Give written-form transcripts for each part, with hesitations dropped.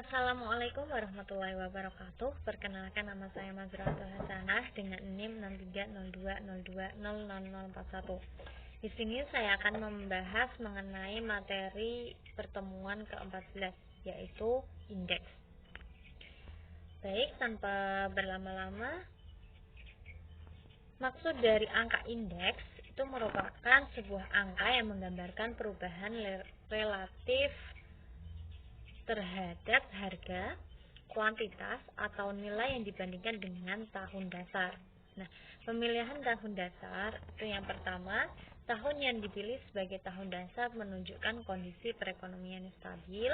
Assalamualaikum warahmatullahi wabarakatuh. Perkenalkan, nama saya Mazratul Hasanah dengan NIM 6302020041. Di sini saya akan membahas mengenai materi pertemuan ke-14, yaitu indeks. Baik, tanpa berlama-lama, maksud dari angka indeks itu merupakan sebuah angka yang menggambarkan perubahan relatif terhadap harga, kuantitas, atau nilai yang dibandingkan dengan tahun dasar. Nah, pemilihan tahun dasar itu yang pertama, tahun yang dipilih sebagai tahun dasar menunjukkan kondisi perekonomian yang stabil.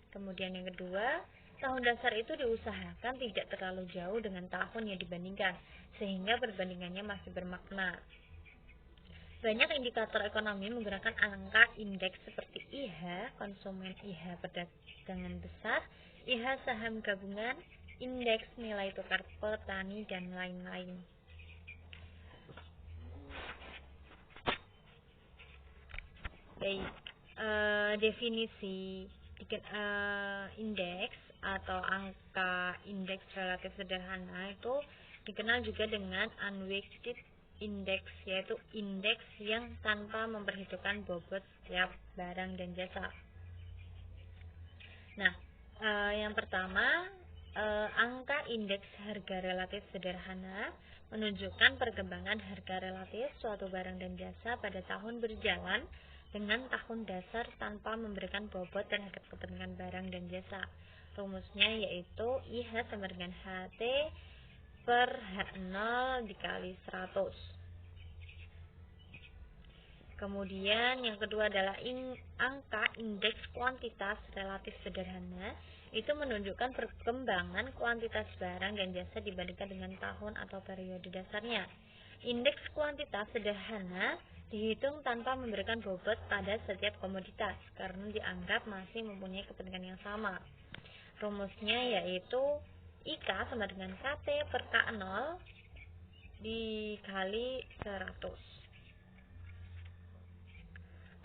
Kemudian yang kedua, tahun dasar itu diusahakan tidak terlalu jauh dengan tahun yang dibandingkan, sehingga perbandingannya masih bermakna. Banyak indikator ekonomi menggunakan angka indeks seperti IH, konsumen IH perdagangan besar, IH saham gabungan, indeks nilai tukar petani, dan lain-lain. Baik, definisi indeks atau angka indeks relatif sederhana itu dikenal juga dengan unweighted index, yaitu indeks yang tanpa memperhitungkan bobot setiap barang dan jasa. Nah, yang pertama, angka indeks harga relatif sederhana menunjukkan perkembangan harga relatif suatu barang dan jasa pada tahun berjalan dengan tahun dasar tanpa memberikan bobot terhadap kepentingan barang dan jasa. Rumusnya yaitu IH sama dengan HT per H0 dikali 100. Kemudian yang kedua adalah angka indeks kuantitas relatif sederhana, itu menunjukkan perkembangan kuantitas barang dan jasa dibandingkan dengan tahun atau periode dasarnya. Indeks kuantitas sederhana dihitung tanpa memberikan bobot pada setiap komoditas karena dianggap masih mempunyai kepentingan yang sama. Rumusnya yaitu IK sama dengan KT per K0 dikali 100.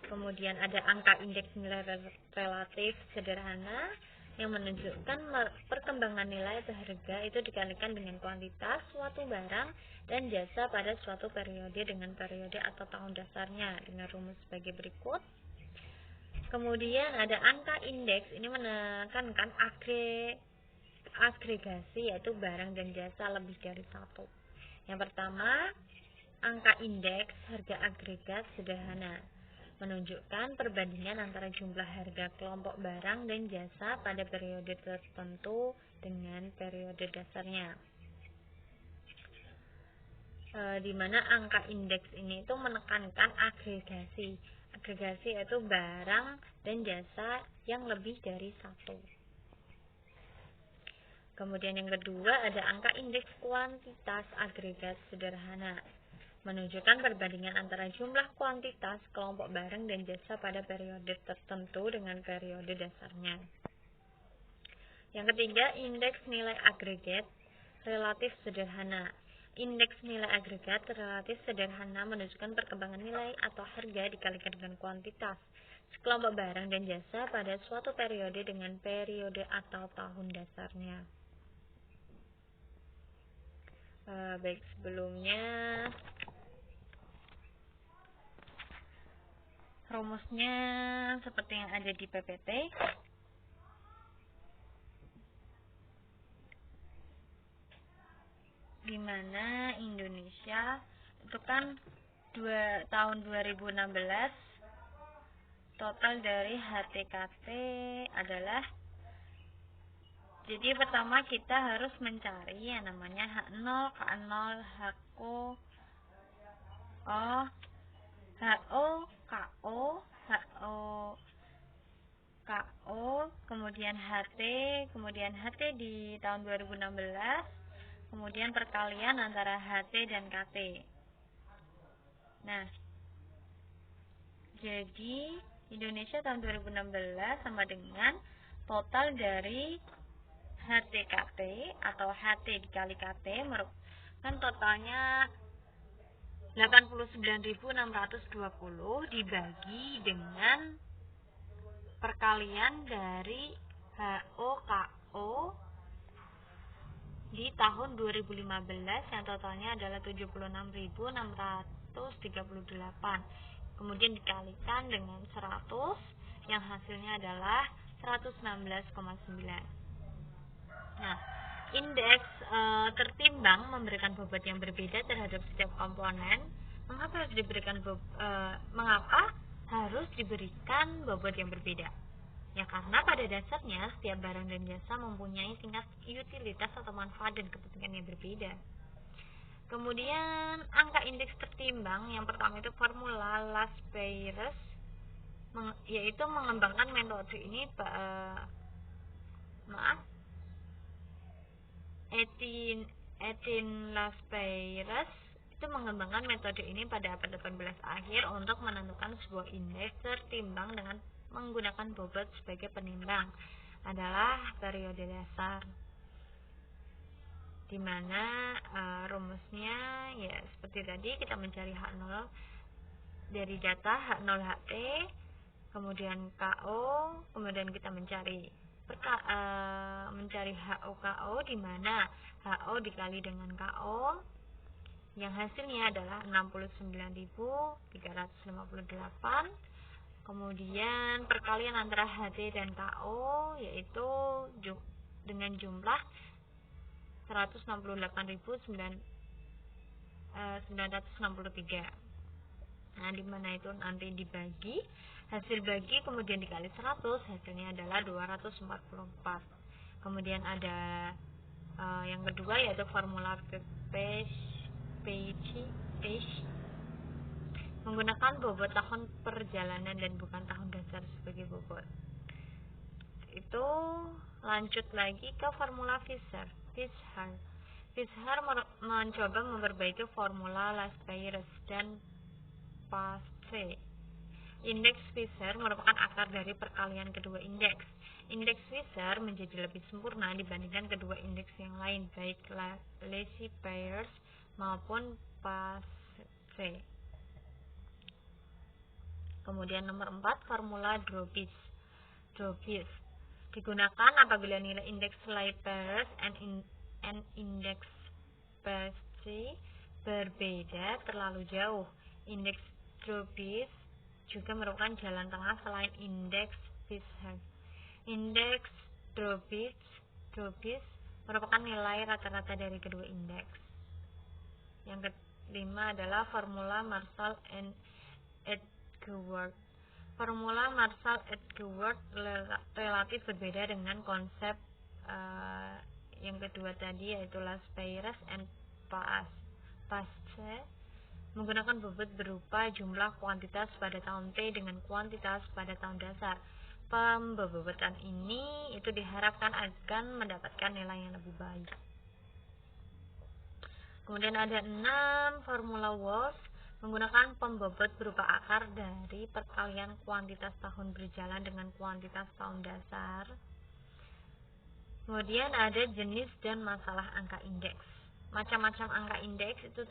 Kemudian ada angka indeks nilai relatif sederhana yang menunjukkan perkembangan nilai harga itu dikalikan dengan kuantitas suatu barang dan jasa pada suatu periode dengan periode atau tahun dasarnya dengan rumus sebagai berikut. Kemudian ada angka indeks, ini menekankan agregasi, yaitu barang dan jasa lebih dari satu. Yang pertama, angka indeks harga agregat sederhana menunjukkan perbandingan antara jumlah harga kelompok barang dan jasa pada periode tertentu dengan periode dasarnya. Di mana angka indeks ini itu menekankan agregasi. Agregasi yaitu barang dan jasa yang lebih dari satu. Kemudian yang kedua ada angka indeks kuantitas agregat sederhana menunjukkan perbandingan antara jumlah kuantitas kelompok barang dan jasa pada periode tertentu dengan periode dasarnya. Yang ketiga, indeks nilai agregat relatif sederhana. Indeks nilai agregat relatif sederhana menunjukkan perkembangan nilai atau harga dikalikan dengan kuantitas sekelompok barang dan jasa pada suatu periode dengan periode atau tahun dasarnya. Baik, sebelumnya rumusnya seperti yang ada di PPT. Di mana Indonesia itu kan tahun 2016 total dari HTKT adalah, jadi pertama kita harus mencari yang namanya H0, K0, HO, KO, kemudian HT di tahun 2016, kemudian perkalian antara HT dan KT. Nah, jadi Indonesia tahun 2016 sama dengan total dari HTKT atau HT dikali KT merupakan totalnya 89.620 dibagi dengan perkalian dari HOKO di tahun 2015 yang totalnya adalah 76.638. Kemudian dikalikan dengan 100 yang hasilnya adalah 116,9. Nah, indeks tertimbang memberikan bobot yang berbeda terhadap setiap komponen. Mengapa harus diberikan bobot yang berbeda? Ya karena pada dasarnya setiap barang dan jasa mempunyai tingkat utilitas atau manfaat dan kepentingan yang berbeda. Kemudian angka indeks tertimbang yang pertama itu formula Las-Peyres, yaitu mengembangkan metode ini Etienne Las-Peyres itu mengembangkan metode ini pada abad 18 akhir untuk menentukan sebuah indeks tertimbang dengan menggunakan bobot sebagai penimbang adalah periode dasar, di mana rumusnya ya seperti tadi, kita mencari H0 dari data H0 HT, kemudian KO, kemudian kita mencari HOKO, di mana HO dikali dengan KO yang hasilnya adalah 69.358. Kemudian perkalian antara HT dan KO yaitu dengan jumlah 168.963. Nah, di mana itu nanti dibagi, hasil bagi kemudian dikali 100, hasilnya adalah 244. Kemudian ada yang kedua yaitu formula Pechy menggunakan bobot tahun perjalanan dan bukan tahun dasar sebagai bobot. Itu lanjut lagi ke formula Fisher mencoba memperbaiki formula Las-Peyres dan Pastre. Indeks Fisher merupakan akar dari perkalian kedua indeks. Indeks Fisher menjadi lebih sempurna dibandingkan kedua indeks yang lain, baik Las-Peyres maupun Pastre. Kemudian nomor 4, formula Dробis digunakan apabila nilai indeks Las-Peyres and indeks Pastre berbeda terlalu jauh. Indeks Dробis juga merupakan jalan tengah selain indeks Fisher. Indeks Dробis merupakan nilai rata-rata dari kedua indeks. Yang kelima adalah formula Marshall and Edgeworth. Formula Marshall-Edgeworth relatif berbeda dengan konsep yang kedua tadi, yaitu Las-Peyres and Pastre, menggunakan bobot berupa jumlah kuantitas pada tahun T dengan kuantitas pada tahun dasar. Pembobotan ini itu diharapkan akan mendapatkan nilai yang lebih baik. Kemudian ada 6, formula Wolf menggunakan pembobot berupa akar dari perkalian kuantitas tahun berjalan dengan kuantitas tahun dasar. Kemudian ada jenis dan masalah angka indeks. Macam-macam angka indeks itu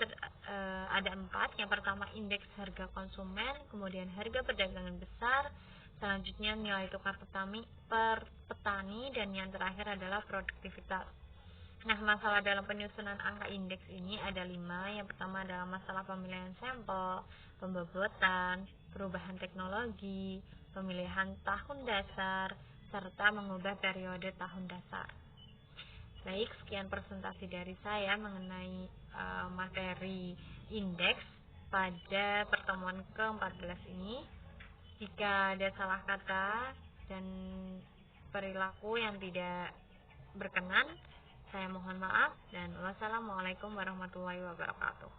ada 4. Yang pertama indeks harga konsumen, kemudian harga perdagangan besar, selanjutnya nilai tukar petani, dan yang terakhir adalah produktivitas. Nah, masalah dalam penyusunan angka indeks ini ada 5. Yang pertama adalah masalah pemilihan sampel, pembobotan, perubahan teknologi, pemilihan tahun dasar, serta mengubah periode tahun dasar. Baik, sekian presentasi dari saya mengenai materi indeks pada pertemuan ke-14 ini. Jika ada salah kata dan perilaku yang tidak berkenan, saya mohon maaf, dan wassalamualaikum warahmatullahi wabarakatuh.